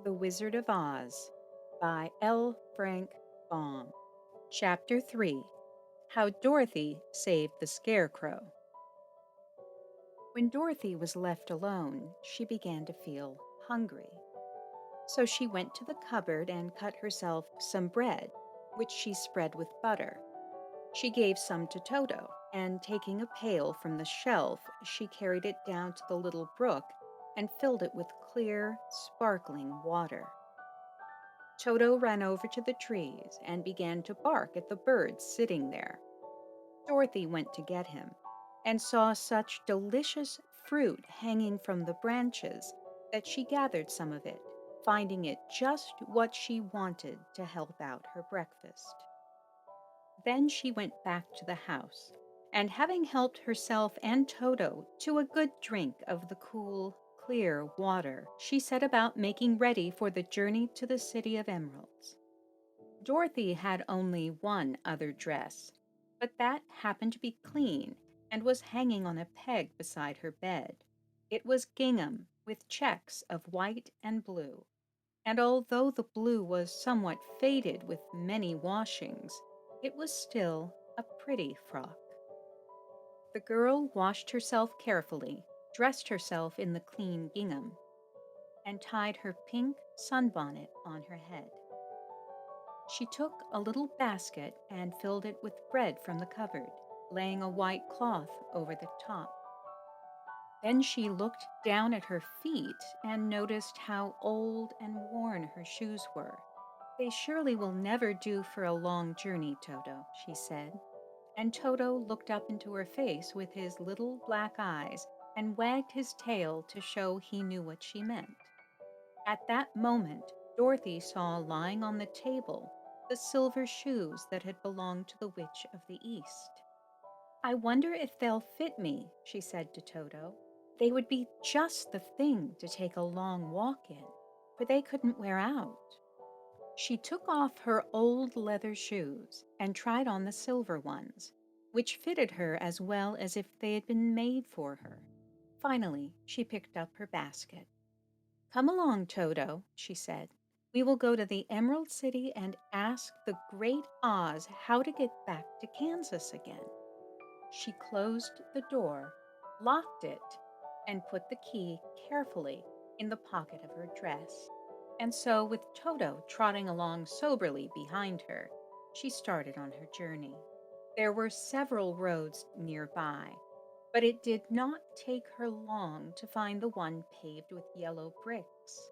The Wizard of Oz by L. Frank Baum. Chapter 3. How Dorothy Saved the Scarecrow. When Dorothy was left alone, she began to feel hungry. So she went to the cupboard and cut herself some bread, which she spread with butter. She gave some to Toto, and taking a pail from the shelf, she carried it down to the little brook and filled it with clear, sparkling water. Toto ran over to the trees and began to bark at the birds sitting there. Dorothy went to get him and saw such delicious fruit hanging from the branches that she gathered some of it, finding it just what she wanted to help out her breakfast. Then she went back to the house, and having helped herself and Toto to a good drink of the cool, clear water, she set about making ready for the journey to the City of Emeralds. Dorothy had only one other dress, but that happened to be clean and was hanging on a peg beside her bed. It was gingham with checks of white and blue, and although the blue was somewhat faded with many washings, it was still a pretty frock. The girl washed herself carefully, dressed herself in the clean gingham, and tied her pink sunbonnet on her head. She took a little basket and filled it with bread from the cupboard, laying a white cloth over the top. Then she looked down at her feet and noticed how old and worn her shoes were. "They surely will never do for a long journey, Toto," she said. And Toto looked up into her face with his little black eyes and wagged his tail to show he knew what she meant. At that moment, Dorothy saw lying on the table the silver shoes that had belonged to the Witch of the East. "I wonder if they'll fit me," she said to Toto. "They would be just the thing to take a long walk in, for they couldn't wear out." She took off her old leather shoes and tried on the silver ones, which fitted her as well as if they had been made for her. Finally, she picked up her basket. "Come along, Toto," she said. "We will go to the Emerald City and ask the great Oz how to get back to Kansas again." She closed the door, locked it, and put the key carefully in the pocket of her dress. And so, with Toto trotting along soberly behind her, she started on her journey. There were several roads nearby, but it did not take her long to find the one paved with yellow bricks.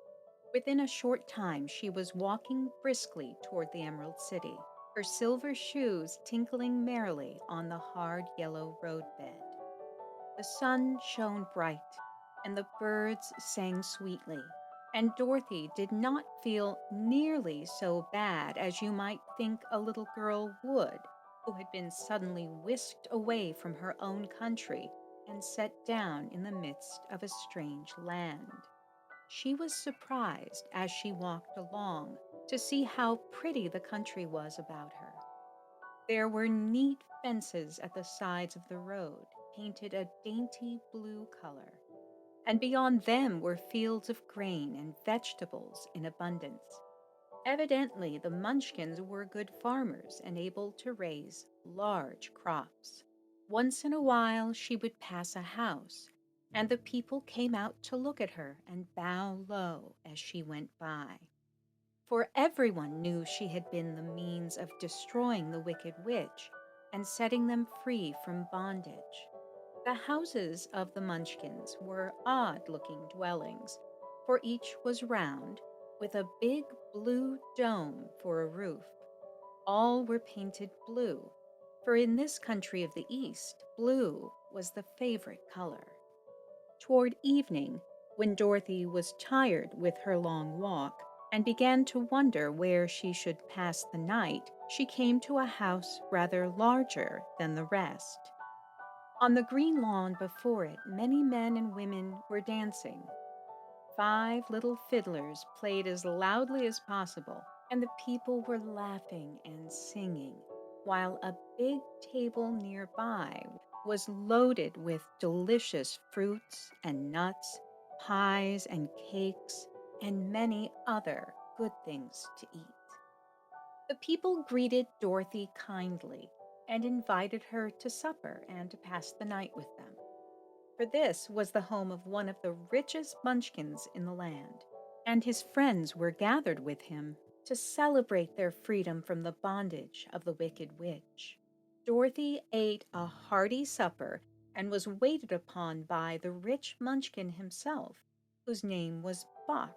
Within a short time, she was walking briskly toward the Emerald City, her silver shoes tinkling merrily on the hard yellow roadbed. The sun shone bright, and the birds sang sweetly, and Dorothy did not feel nearly so bad as you might think a little girl would who had been suddenly whisked away from her own country and set down in the midst of a strange land. She was surprised as she walked along to see how pretty the country was about her. There were neat fences at the sides of the road, painted a dainty blue color, and beyond them were fields of grain and vegetables in abundance. Evidently, the Munchkins were good farmers and able to raise large crops. Once in a while, she would pass a house, and the people came out to look at her and bow low as she went by. For everyone knew she had been the means of destroying the wicked witch and setting them free from bondage. The houses of the Munchkins were odd-looking dwellings, for each was round, with a big blue dome for a roof. All were painted blue, for in this country of the East, blue was the favorite color. Toward evening, when Dorothy was tired with her long walk and began to wonder where she should pass the night, she came to a house rather larger than the rest. On the green lawn before it, many men and women were dancing. 5 little fiddlers played as loudly as possible, and the people were laughing and singing, while a big table nearby was loaded with delicious fruits and nuts, pies and cakes, and many other good things to eat. The people greeted Dorothy kindly and invited her to supper and to pass the night with them, for this was the home of one of the richest munchkins in the land, and his friends were gathered with him to celebrate their freedom from the bondage of the wicked witch. Dorothy ate a hearty supper and was waited upon by the rich munchkin himself, whose name was Bach.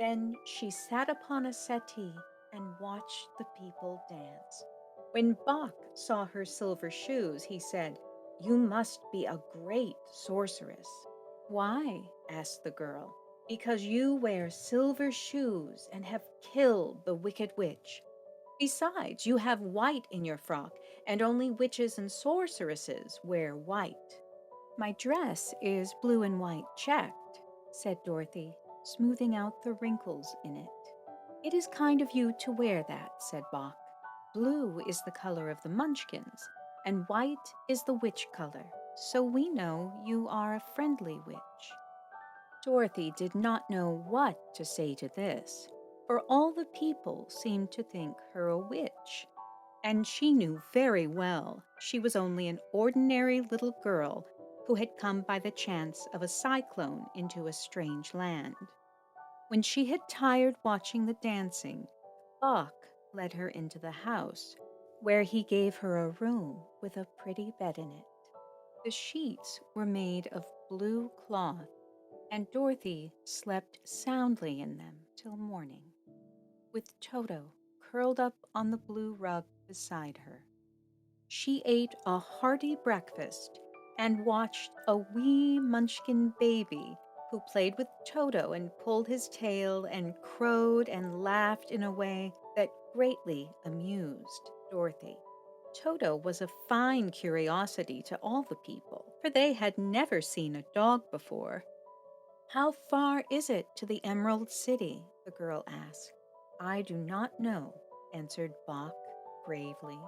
Then she sat upon a settee and watched the people dance. When Bach saw her silver shoes, he said, "You must be a great sorceress." "Why?" asked the girl. "Because you wear silver shoes and have killed the wicked witch. Besides, you have white in your frock, and only witches and sorceresses wear white." "My dress is blue and white checked," said Dorothy, smoothing out the wrinkles in it. "It is kind of you to wear that," said Bach. "Blue is the color of the Munchkins, and white is the witch color, so we know you are a friendly witch." Dorothy did not know what to say to this, for all the people seemed to think her a witch, and she knew very well she was only an ordinary little girl who had come by the chance of a cyclone into a strange land. When she had tired watching the dancing, Bach led her into the house, where he gave her a room with a pretty bed in it. The sheets were made of blue cloth, and Dorothy slept soundly in them till morning, with Toto curled up on the blue rug beside her. She ate a hearty breakfast and watched a wee munchkin baby who played with Toto and pulled his tail and crowed and laughed in a way that greatly amused Dorothy. Toto was a fine curiosity to all the people, for they had never seen a dog before. "How far is it to the Emerald City?" the girl asked. "I do not know," answered Bach gravely,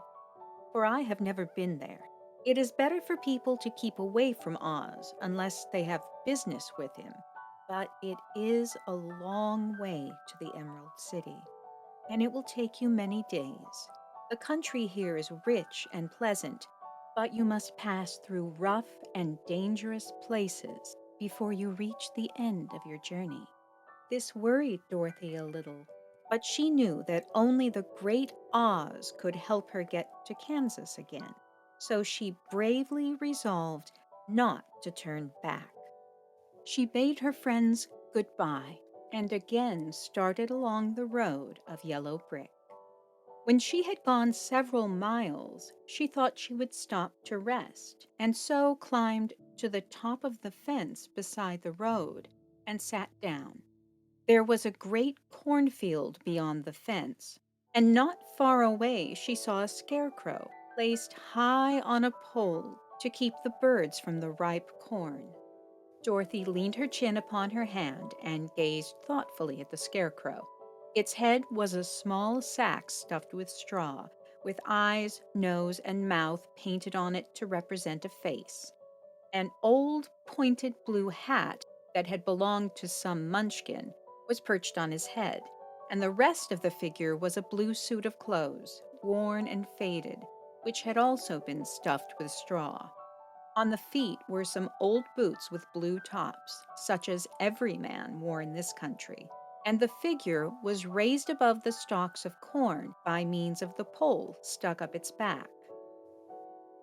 "for I have never been there. It is better for people to keep away from Oz unless they have business with him, but it is a long way to the Emerald City, and it will take you many days. The country here is rich and pleasant, but you must pass through rough and dangerous places before you reach the end of your journey." This worried Dorothy a little, but she knew that only the great Oz could help her get to Kansas again, so she bravely resolved not to turn back. She bade her friends goodbye and again started along the road of yellow brick. When she had gone several miles, she thought she would stop to rest, and so climbed to the top of the fence beside the road and sat down. There was a great cornfield beyond the fence, and not far away she saw a scarecrow placed high on a pole to keep the birds from the ripe corn. Dorothy leaned her chin upon her hand and gazed thoughtfully at the scarecrow. Its head was a small sack stuffed with straw, with eyes, nose, and mouth painted on it to represent a face. An old pointed blue hat that had belonged to some munchkin was perched on his head, and the rest of the figure was a blue suit of clothes, worn and faded, which had also been stuffed with straw. On the feet were some old boots with blue tops, such as every man wore in this country, and the figure was raised above the stalks of corn by means of the pole stuck up its back.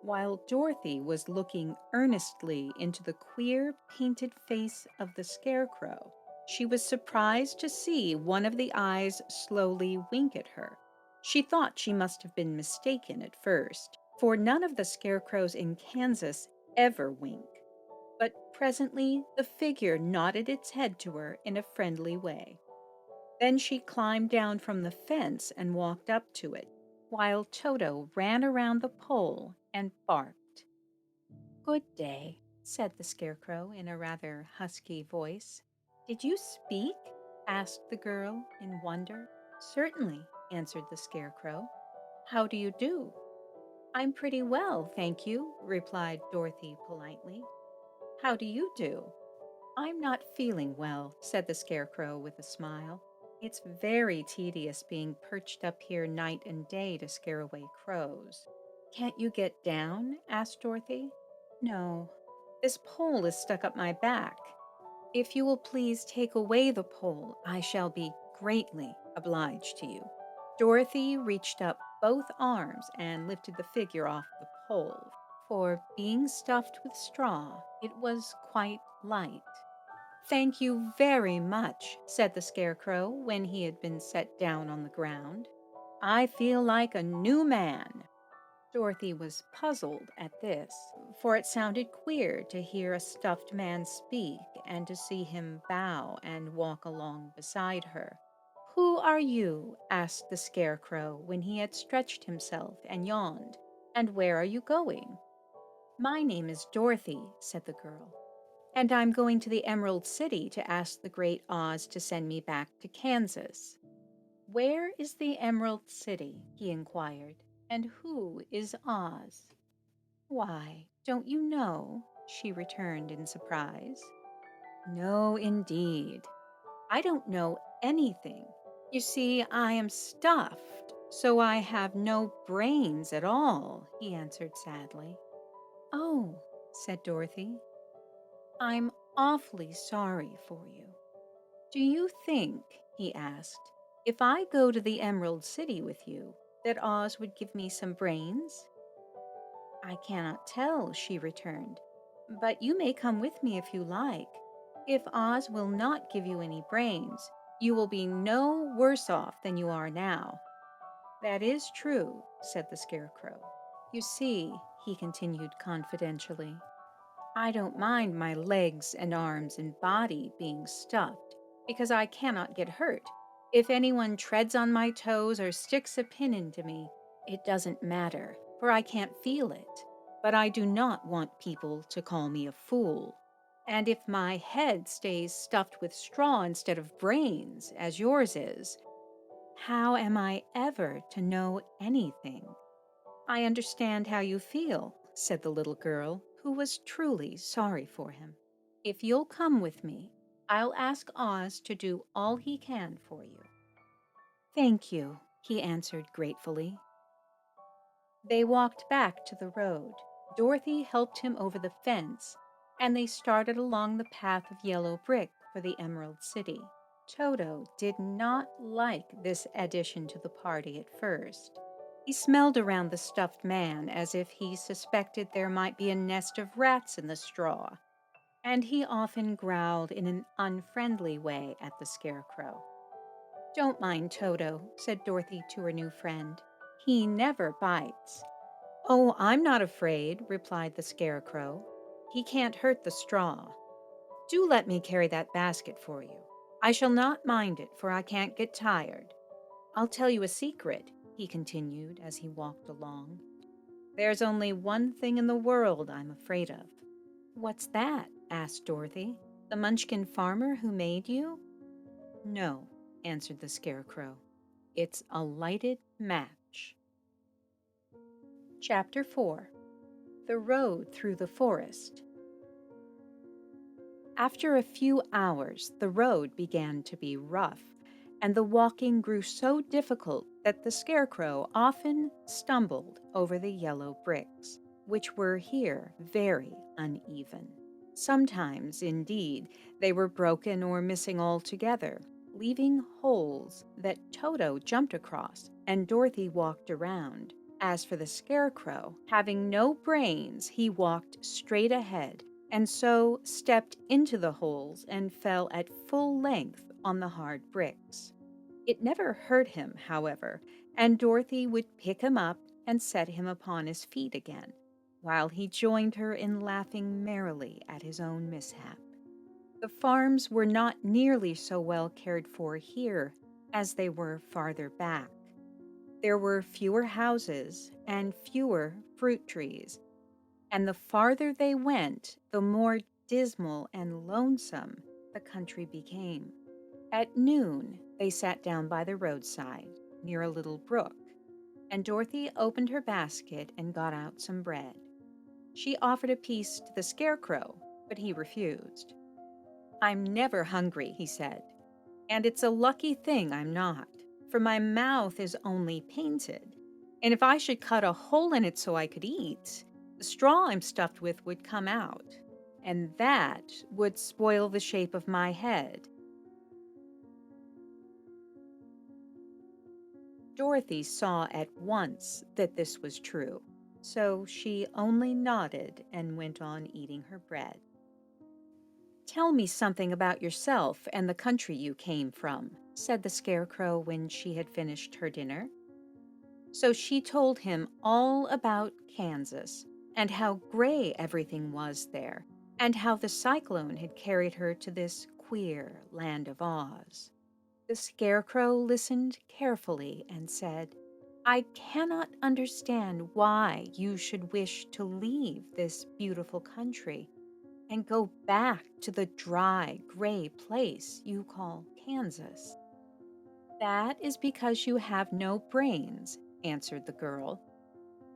While Dorothy was looking earnestly into the queer painted face of the scarecrow, she was surprised to see one of the eyes slowly wink at her. She thought she must have been mistaken at first, for none of the scarecrows in Kansas ever wink. But presently the figure nodded its head to her in a friendly way. Then she climbed down from the fence and walked up to it, while Toto ran around the pole and barked. "Good day," said the scarecrow in a rather husky voice. "Did you speak?" asked the girl in wonder. "Certainly," answered the scarecrow. "How do you do?" "I'm pretty well, thank you," replied Dorothy politely. "How do you do?" I'm not feeling well, said the Scarecrow with a smile. It's very tedious being perched up here night and day to scare away crows. Can't you get down? Asked Dorothy. No, this pole is stuck up my back. If you will please take away the pole, I shall be greatly obliged to you. Dorothy reached up both arms and lifted the figure off the pole. For being stuffed with straw, it was quite light. Thank you very much, said the Scarecrow when he had been set down on the ground. I feel like a new man. Dorothy was puzzled at this, for it sounded queer to hear a stuffed man speak and to see him bow and walk along beside her. Who are you? Asked the Scarecrow when he had stretched himself and yawned. And where are you going? My name is Dorothy, said the girl, and I'm going to the Emerald City to ask the Great Oz to send me back to Kansas. Where is the Emerald City? He inquired. And who is Oz? Why, don't you know? She returned in surprise. No, indeed. I don't know anything. You see, I am stuffed, so I have no brains at all, he answered sadly. Oh, said Dorothy, I'm awfully sorry for you. Do you think, he asked, if I go to the Emerald City with you, that Oz would give me some brains? I cannot tell, she returned, but you may come with me if you like. If Oz will not give you any brains, you will be no worse off than you are now. That is true, said the Scarecrow. You see, he continued confidentially, I don't mind my legs and arms and body being stuffed, because I cannot get hurt. If anyone treads on my toes or sticks a pin into me, it doesn't matter, for I can't feel it. But I do not want people to call me a fool. And if my head stays stuffed with straw instead of brains, as yours is, how am I ever to know anything? I understand how you feel, said the little girl, who was truly sorry for him. If you'll come with me, I'll ask Oz to do all he can for you. Thank you, he answered gratefully. They walked back to the road. Dorothy helped him over the fence, and they started along the path of yellow brick for the Emerald City. Toto did not like this addition to the party at first. He smelled around the stuffed man as if he suspected there might be a nest of rats in the straw, and he often growled in an unfriendly way at the Scarecrow. Don't mind Toto, said Dorothy to her new friend. He never bites. Oh, I'm not afraid, replied the Scarecrow. He can't hurt the straw. Do let me carry that basket for you. I shall not mind it, for I can't get tired. I'll tell you a secret, he continued as he walked along. There's only one thing in the world I'm afraid of. What's that? Asked Dorothy. The munchkin farmer who made you? No, answered the Scarecrow. It's a lighted match. Chapter 4. The Road Through the Forest. After a few hours, the road began to be rough, and the walking grew so difficult that the Scarecrow often stumbled over the yellow bricks, which were here very uneven. Sometimes, indeed, they were broken or missing altogether, leaving holes that Toto jumped across and Dorothy walked around. As for the Scarecrow, having no brains, he walked straight ahead and so stepped into the holes and fell at full length on the hard bricks. It never hurt him, however, and Dorothy would pick him up and set him upon his feet again, while he joined her in laughing merrily at his own mishap. The farms were not nearly so well cared for here as they were farther back. There were fewer houses and fewer fruit trees, and the farther they went, the more dismal and lonesome the country became. At noon, they sat down by the roadside, near a little brook, and Dorothy opened her basket and got out some bread. She offered a piece to the Scarecrow, but he refused. I'm never hungry, he said, and it's a lucky thing I'm not, for my mouth is only painted. And if I should cut a hole in it so I could eat, the straw I'm stuffed with would come out, and that would spoil the shape of my head. Dorothy saw at once that this was true, so she only nodded and went on eating her bread. Tell me something about yourself and the country you came from, said the Scarecrow when she had finished her dinner. So she told him all about Kansas and how gray everything was there, and how the cyclone had carried her to this queer land of Oz. The Scarecrow listened carefully and said, I cannot understand why you should wish to leave this beautiful country and go back to the dry, gray place you call Kansas. That is because you have no brains, answered the girl.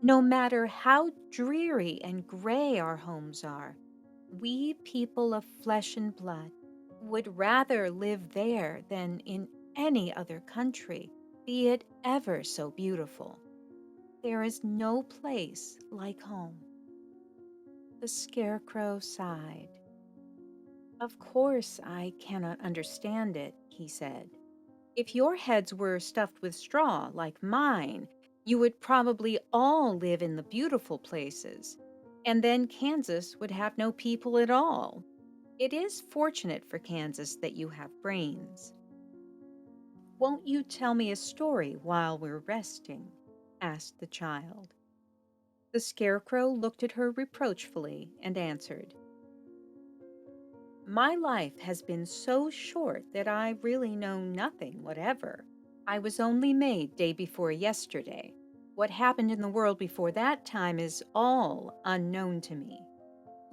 No matter how dreary and gray our homes are, we people of flesh and blood would rather live there than in any other country, be it ever so beautiful. There is no place like home. The Scarecrow sighed. Of course, I cannot understand it, he said. If your heads were stuffed with straw like mine, you would probably all live in the beautiful places, and then Kansas would have no people at all. It is fortunate for Kansas that you have brains. Won't you tell me a story while we're resting? Asked the child. The Scarecrow looked at her reproachfully and answered, My life has been so short that I really know nothing whatever. I was only made day before yesterday. What happened in the world before that time is all unknown to me.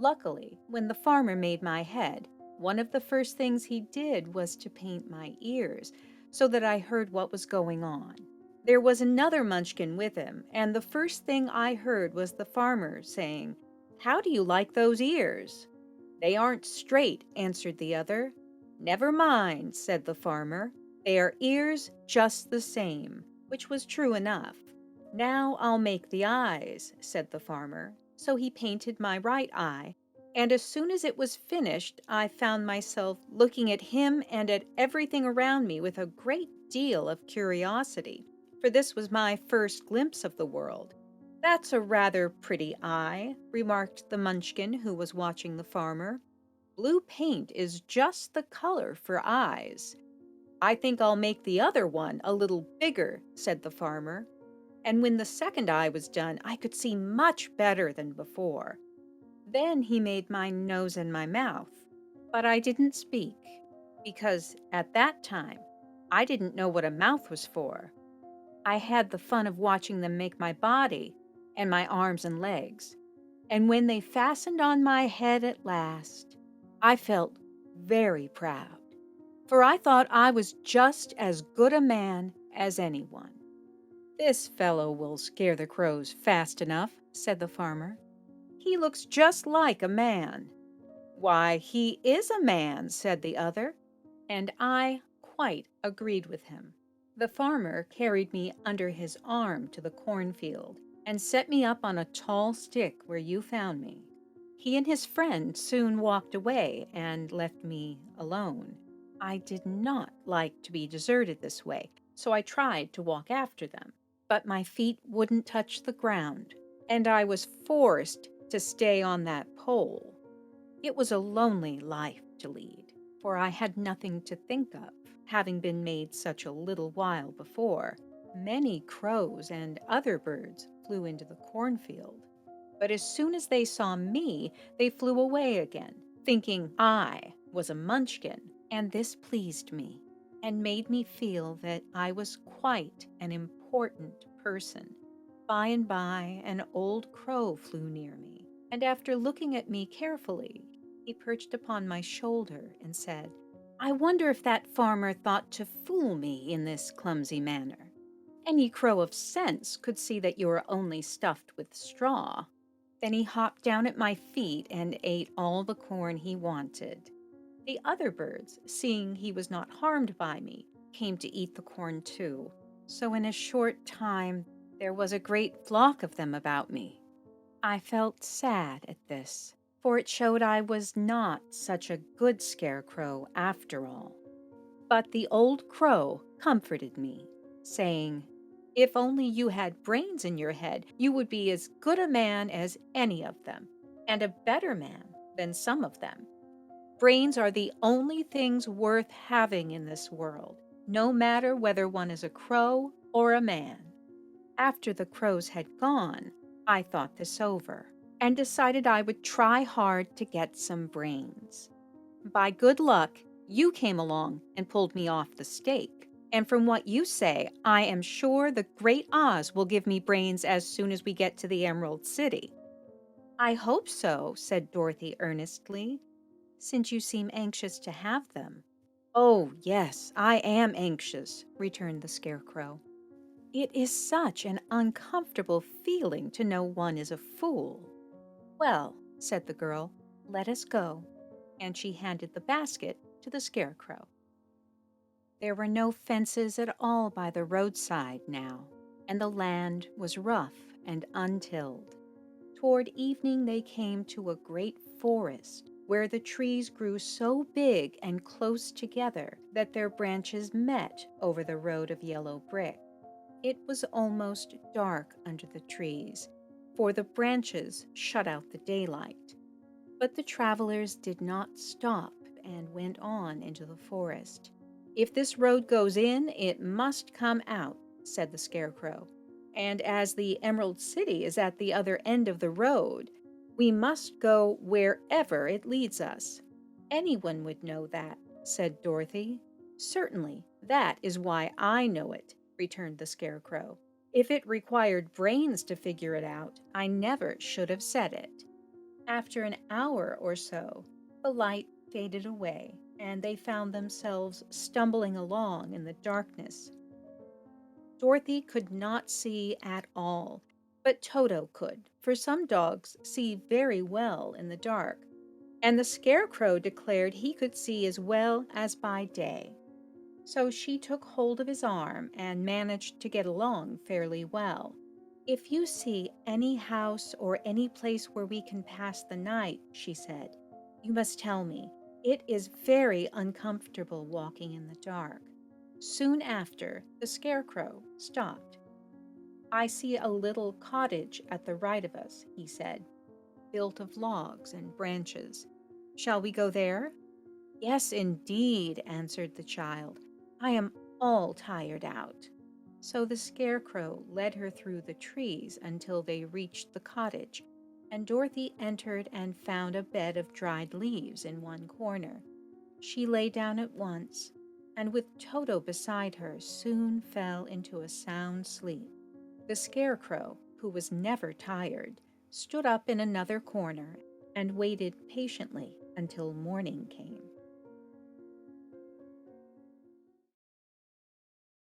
Luckily, when the farmer made my head, one of the first things he did was to paint my ears so that I heard what was going on. There was another munchkin with him, and the first thing I heard was the farmer saying, How do you like those ears? They aren't straight, answered the other. Never mind, said the farmer. They are ears just the same, which was true enough. Now I'll make the eyes, said the farmer. So he painted my right eye, and as soon as it was finished, I found myself looking at him and at everything around me with a great deal of curiosity, for this was my first glimpse of the world. That's a rather pretty eye, remarked the munchkin who was watching the farmer. Blue paint is just the color for eyes. I think I'll make the other one a little bigger, said the farmer. And when the second eye was done, I could see much better than before. Then he made my nose and my mouth, but I didn't speak, because at that time I didn't know what a mouth was for. I had the fun of watching them make my body and my arms and legs, and when they fastened on my head at last, I felt very proud, for I thought I was just as good a man as anyone. This fellow will scare the crows fast enough, said the farmer. He looks just like a man. Why, he is a man, said the other, and I quite agreed with him. The farmer carried me under his arm to the cornfield and set me up on a tall stick where you found me. He and his friend soon walked away and left me alone. I did not like to be deserted this way, so I tried to walk after them, but my feet wouldn't touch the ground, and I was forced to stay on that pole. It was a lonely life to lead, for I had nothing to think of, having been made such a little while before. Many crows and other birds flew into the cornfield, but as soon as they saw me, they flew away again, thinking I was a munchkin, and this pleased me and made me feel that I was quite an important person. By and by, an old crow flew near me, and after looking at me carefully, he perched upon my shoulder and said, I wonder if that farmer thought to fool me in this clumsy manner. Any crow of sense could see that you are only stuffed with straw. Then he hopped down at my feet and ate all the corn he wanted. The other birds, seeing he was not harmed by me, came to eat the corn too. So in a short time, there was a great flock of them about me. I felt sad at this, for it showed I was not such a good scarecrow after all. But the old crow comforted me, saying, "If only you had brains in your head, you would be as good a man as any of them, and a better man than some of them. Brains are the only things worth having in this world, no matter whether one is a crow or a man." After the crows had gone, I thought this over and decided I would try hard to get some brains. By good luck, you came along and pulled me off the stake. And from what you say, I am sure the Great Oz will give me brains as soon as we get to the Emerald City. "I hope so," said Dorothy earnestly, "since you seem anxious to have them." "Oh, yes, I am anxious," returned the Scarecrow. "It is such an uncomfortable feeling to know one is a fool." "Well," said the girl, "let us go." And she handed the basket to the Scarecrow. There were no fences at all by the roadside now, and the land was rough and untilled. Toward evening they came to a great forest where the trees grew so big and close together that their branches met over the road of yellow brick. It was almost dark under the trees, for the branches shut out the daylight. But the travelers did not stop and went on into the forest. "If this road goes in, it must come out," said the Scarecrow. "And as the Emerald City is at the other end of the road, we must go wherever it leads us." "Anyone would know that," said Dorothy. "Certainly, that is why I know it," returned the Scarecrow. "If it required brains to figure it out, I never should have said it." After an hour or so, the light faded away, and they found themselves stumbling along in the darkness. Dorothy could not see at all, but Toto could, for some dogs see very well in the dark, and the Scarecrow declared he could see as well as by day. So she took hold of his arm and managed to get along fairly well. "If you see any house or any place where we can pass the night," she said, "you must tell me. It is very uncomfortable walking in the dark." Soon after, the Scarecrow stopped. "I see a little cottage at the right of us," he said, "built of logs and branches. Shall we go there?" "Yes, indeed," answered the child. "I am all tired out." So the Scarecrow led her through the trees until they reached the cottage, and Dorothy entered and found a bed of dried leaves in one corner. She lay down at once, and with Toto beside her, soon fell into a sound sleep. The Scarecrow, who was never tired, stood up in another corner and waited patiently until morning came.